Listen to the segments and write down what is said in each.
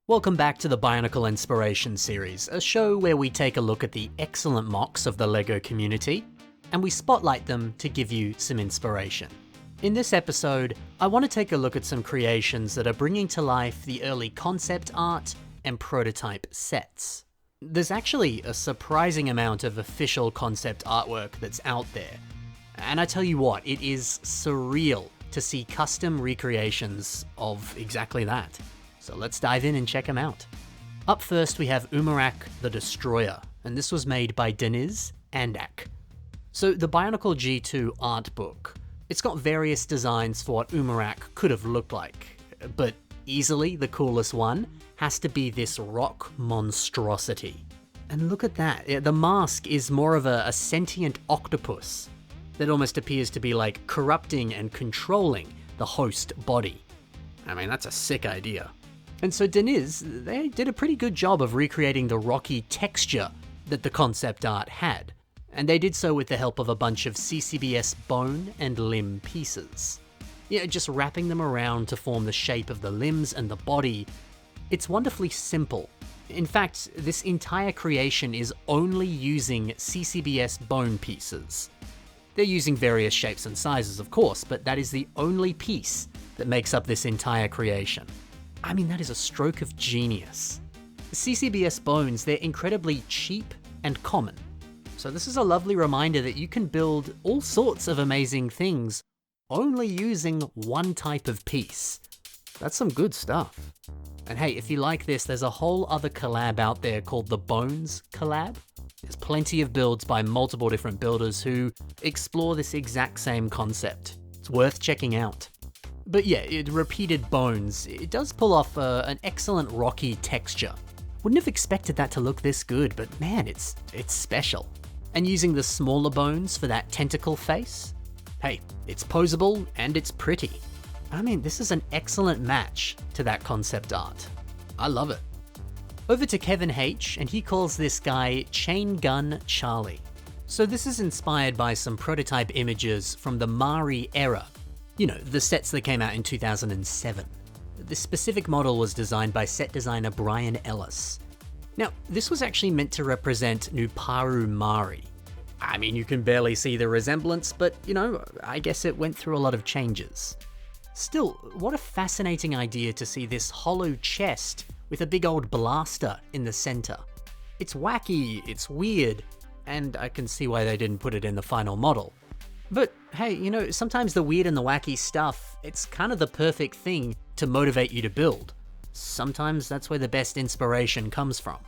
Welcome back to the Bionicle Inspiration series, a show where we take a look at the excellent mocks of the LEGO community, and we spotlight them to give you some inspiration. In this episode, I want to take a look at some creations that are bringing to life the early concept art and prototype sets. There's actually a surprising amount of official concept artwork that's out there, and I tell you what, it is surreal to see custom recreations of exactly that. So let's dive in and check them out. Up first we have Umarak the Destroyer, and this was made by Deniz Andak. So the Bionicle G2 art book, it's got various designs for what Umarak could have looked like, but easily the coolest one has to be this rock monstrosity. And look at that, the mask is more of a sentient octopus that almost appears to be like corrupting and controlling the host body. I mean, that's a sick idea. And so Deniz, they did a pretty good job of recreating the rocky texture that the concept art had, and they did so with the help of a bunch of CCBS bone and limb pieces. Yeah, just wrapping them around to form the shape of the limbs and the body. It's wonderfully simple. In fact, this entire creation is only using CCBS bone pieces. They're using various shapes and sizes, of course, but that is the only piece that makes up this entire creation. I mean, that is a stroke of genius. The CCBS bones, they're incredibly cheap and common. So this is a lovely reminder that you can build all sorts of amazing things only using one type of piece. That's some good stuff. And hey, if you like this, there's a whole other collab out there called the Bones collab. There's plenty of builds by multiple different builders who explore this exact same concept. It's worth checking out. But yeah, repeated bones, it does pull off an excellent rocky texture. Wouldn't have expected that to look this good, but man, it's special. And using the smaller bones for that tentacle face, hey, it's posable and it's pretty. I mean, this is an excellent match to that concept art. I love it. Over to Kevin H, and he calls this guy Chain Gun Charlie. So this is inspired by some prototype images from the Mari era. You know, the sets that came out in 2007. This specific model was designed by set designer Brian Ellis. Now, this was actually meant to represent Nuparu Mari. I mean, you can barely see the resemblance, but you know, I guess it went through a lot of changes. Still, what a fascinating idea to see this hollow chest with a big old blaster in the center. It's wacky, it's weird, and I can see why they didn't put it in the final model. But hey, you know, sometimes the weird and the wacky stuff, it's kind of the perfect thing to motivate you to build. Sometimes that's where the best inspiration comes from.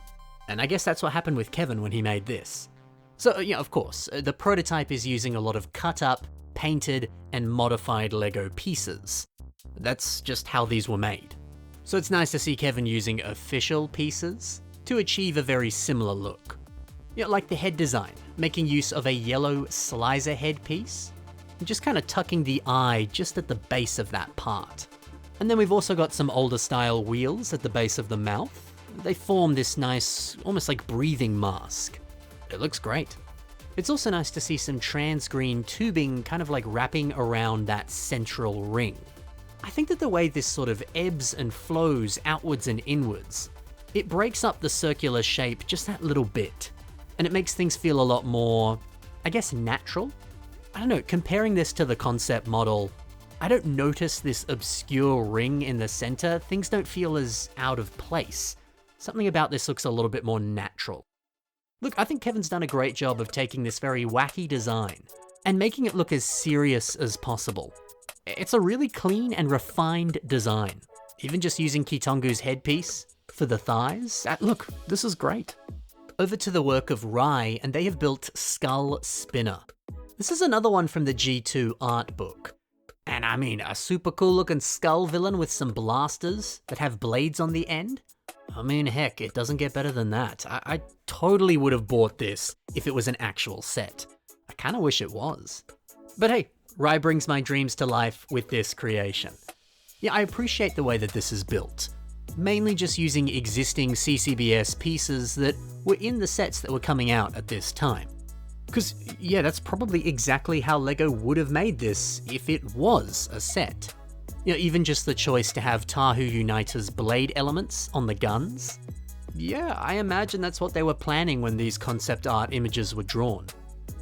And I guess that's what happened with Kevin when he made this. So yeah, of course, the prototype is using a lot of cut up, painted, and modified Lego pieces. That's just how these were made. So it's nice to see Kevin using official pieces to achieve a very similar look. Yeah, like the head design, making use of a yellow slicer headpiece, and just kind of tucking the eye just at the base of that part. And then we've also got some older style wheels at the base of the mouth. They form this nice, almost like breathing mask. It looks great. It's also nice to see some trans green tubing kind of like wrapping around that central ring. I think that the way this sort of ebbs and flows outwards and inwards, it breaks up the circular shape just that little bit. And it makes things feel a lot more, I guess, natural? I don't know, comparing this to the concept model, I don't notice this obscure ring in the center. Things don't feel as out of place. Something about this looks a little bit more natural. Look, I think Kevin's done a great job of taking this very wacky design and making it look as serious as possible. It's a really clean and refined design. Even just using Kitongu's headpiece for the thighs. Look, this is great. Over to the work of Rai, and they have built Skull Spinner. This is another one from the G2 art book. And I mean, a super cool looking skull villain with some blasters that have blades on the end. I mean, heck, it doesn't get better than that. I totally would have bought this if it was an actual set. I kind of wish it was. But hey, Rai brings my dreams to life with this creation. Yeah, I appreciate the way that this is built. Mainly just using existing CCBS pieces that were in the sets that were coming out at this time. Because, yeah, that's probably exactly how LEGO would have made this if it was a set. You know, even just the choice to have Tahu Uniter's blade elements on the guns. Yeah, I imagine that's what they were planning when these concept art images were drawn.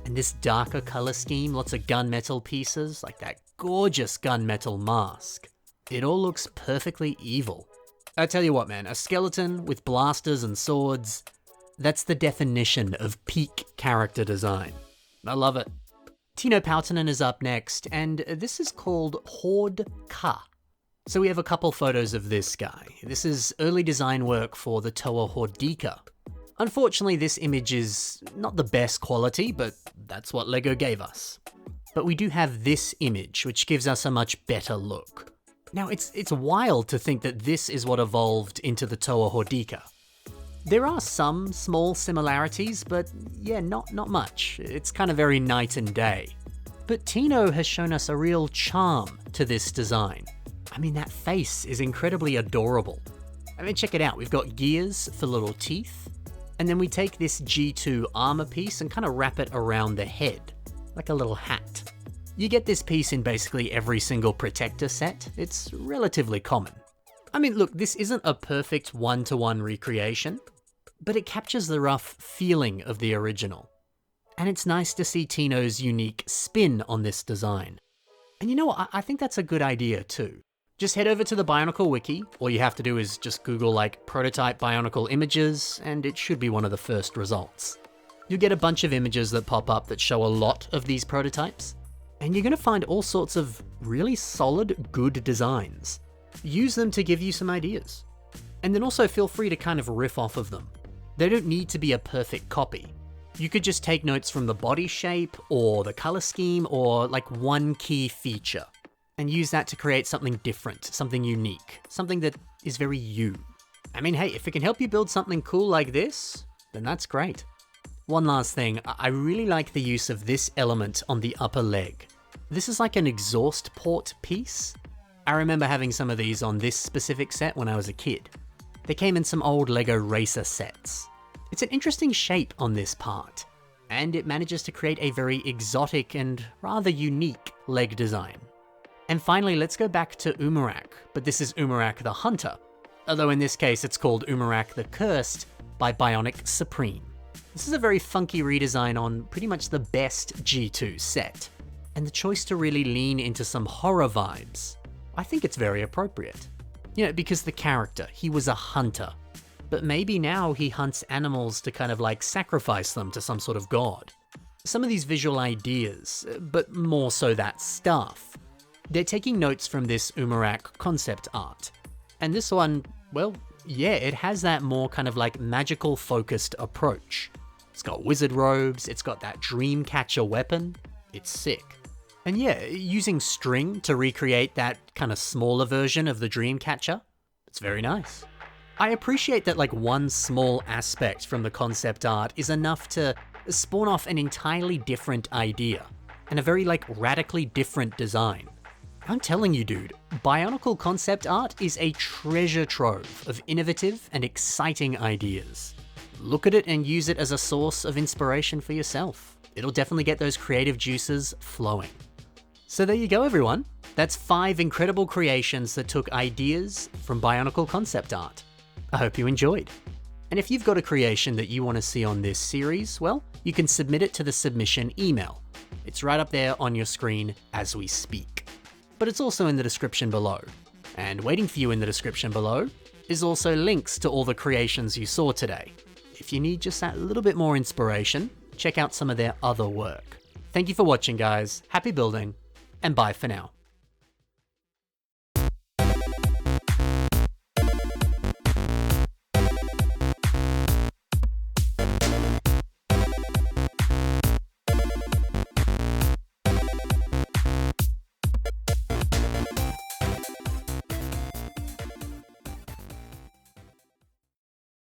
And this darker color scheme, lots of gunmetal pieces, like that gorgeous gunmetal mask. It all looks perfectly evil. I tell you what, man, a skeleton with blasters and swords, that's the definition of peak character design. I love it. Tino Pautanen is up next, and this is called Hordika. So we have a couple photos of this guy. This is early design work for the Toa Hordika. Unfortunately, this image is not the best quality, but that's what LEGO gave us. But we do have this image, which gives us a much better look. Now, it's wild to think that this is what evolved into the Toa Hordika. There are some small similarities, but yeah, not much. It's kind of very night and day. But Tino has shown us a real charm to this design. I mean, that face is incredibly adorable. I mean, check it out. We've got gears for little teeth, and then we take this G2 armor piece and kind of wrap it around the head, like a little hat. You get this piece in basically every single protector set. It's relatively common. I mean, look, this isn't a perfect one-to-one recreation, but it captures the rough feeling of the original. And it's nice to see Tino's unique spin on this design. And you know what, I think that's a good idea too. Just head over to the Bionicle wiki. All you have to do is just Google like prototype Bionicle images, and it should be one of the first results. You'll get a bunch of images that pop up that show a lot of these prototypes, and you're gonna find all sorts of really solid, good designs. Use them to give you some ideas. And then also feel free to kind of riff off of them. They don't need to be a perfect copy. You could just take notes from the body shape, or the color scheme, or like one key feature, and use that to create something different, something unique, something that is very you. I mean, hey, if it can help you build something cool like this, then that's great. One last thing, I really like the use of this element on the upper leg. This is like an exhaust port piece. I remember having some of these on this specific set when I was a kid. They came in some old LEGO racer sets. It's an interesting shape on this part, and it manages to create a very exotic and rather unique leg design. And finally, let's go back to Umarak, but this is Umarak the Hunter, although in this case it's called Umarak the Cursed by Bionic Supreme. This is a very funky redesign on pretty much the best G2 set, and the choice to really lean into some horror vibes, I think it's very appropriate. You know, because the character, he was a hunter, but maybe now he hunts animals to kind of like sacrifice them to some sort of god. Some of these visual ideas, but more so that stuff, they're taking notes from this Umarak concept art. And this one, well, yeah, it has that more kind of like magical focused approach. It's got wizard robes, it's got that dream catcher weapon, it's sick. And yeah, using string to recreate that kind of smaller version of the Dreamcatcher, it's very nice. I appreciate that like one small aspect from the concept art is enough to spawn off an entirely different idea, and a very like radically different design. I'm telling you dude, Bionicle concept art is a treasure trove of innovative and exciting ideas. Look at it and use it as a source of inspiration for yourself. It'll definitely get those creative juices flowing. So there you go everyone, that's 5 incredible creations that took ideas from Bionicle concept art. I hope you enjoyed. And if you've got a creation that you want to see on this series, well, you can submit it to the submission email. It's right up there on your screen as we speak. But it's also in the description below. And waiting for you in the description below is also links to all the creations you saw today. If you need just that little bit more inspiration, check out some of their other work. Thank you for watching guys, happy building, and bye for now.